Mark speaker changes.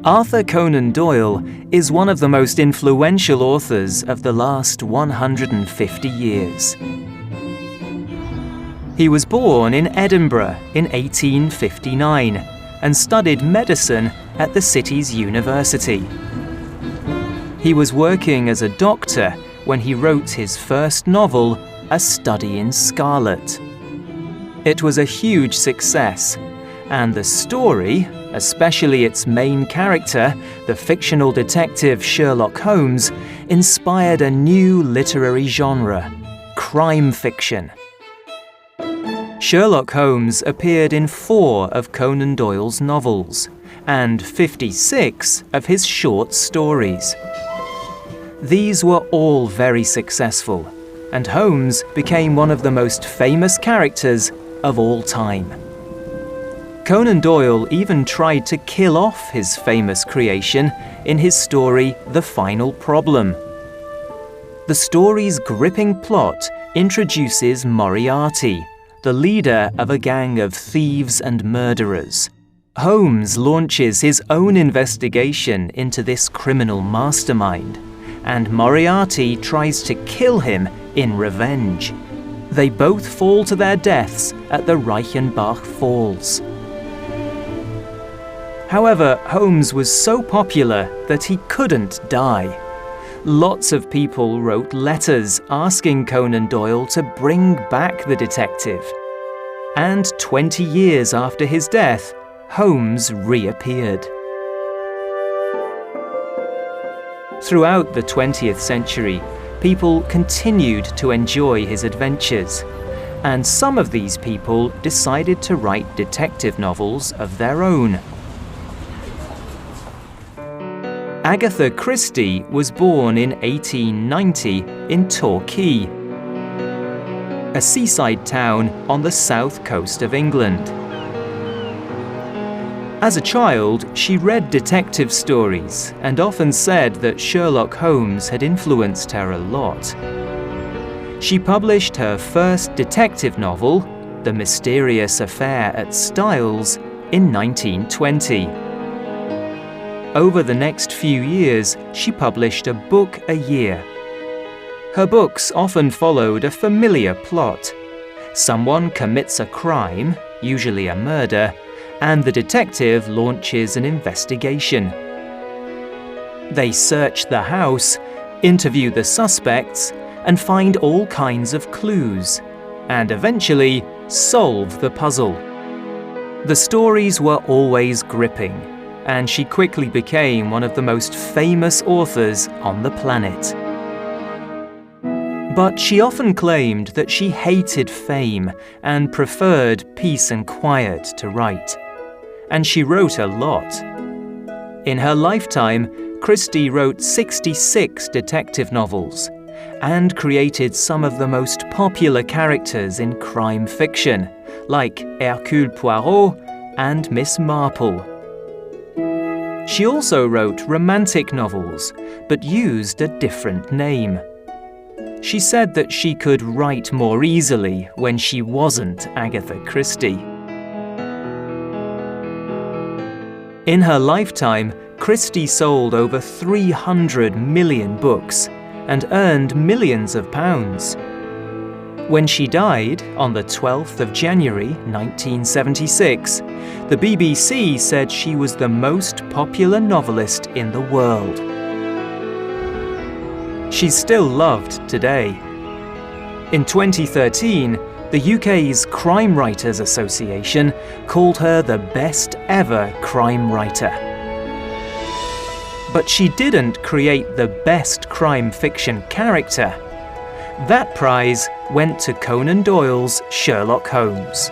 Speaker 1: Arthur Conan Doyle is one of the most influential authors of the last 150 years. He was born in Edinburgh in 1859 and studied medicine at the city's university. He was working as a doctor when he wrote his first novel, A Study in Scarlet. It was a huge success, and the story, especially its main character, the fictional detective Sherlock Holmes, inspired a new literary genre, crime fiction. Sherlock Holmes appeared in 4 of Conan Doyle's novels and 56 of his short stories. These were all very successful, and Holmes became one of the most famous characters of all time. Conan Doyle even tried to kill off his famous creation in his story The Final Problem. The story's gripping plot introduces Moriarty, the leader of a gang of thieves and murderers. Holmes launches his own investigation into this criminal mastermind, and Moriarty tries to kill him in revenge. They both fall to their deaths at the Reichenbach Falls. However, Holmes was so popular that he couldn't die. Lots of people wrote letters asking Conan Doyle to bring back the detective. And 20 years after his death, Holmes reappeared. Throughout the 20th century, people continued to enjoy his adventures, and some of these people decided to write detective novels of their own. Agatha Christie was born in 1890 in Torquay, a seaside town on the south coast of England. As a child, she read detective stories and often said that Sherlock Holmes had influenced her a lot. She published her first detective novel, The Mysterious Affair at Styles, in 1920. Over the next few years, she published a book a year. Her books often followed a familiar plot. Someone commits a crime, usually a murder, and the detective launches an investigation. They search the house, interview the suspects, and find all kinds of clues, and eventually solve the puzzle. The stories were always gripping, and she quickly became one of the most famous authors on the planet. But she often claimed that she hated fame and preferred peace and quiet to write. And she wrote a lot. In her lifetime, Christie wrote 66 detective novels and created some of the most popular characters in crime fiction, like Hercule Poirot and Miss Marple. She also wrote romantic novels, but used a different name. She said that she could write more easily when she wasn't Agatha Christie. In her lifetime, Christie sold over 300 million books and earned millions of pounds. When she died on the 12th of January 1976, the BBC said she was the most popular novelist in the world. She's still loved today. In 2013, the UK's Crime Writers Association called her the best ever crime writer. But she didn't create the best crime fiction character. That prize went to Conan Doyle's Sherlock Holmes.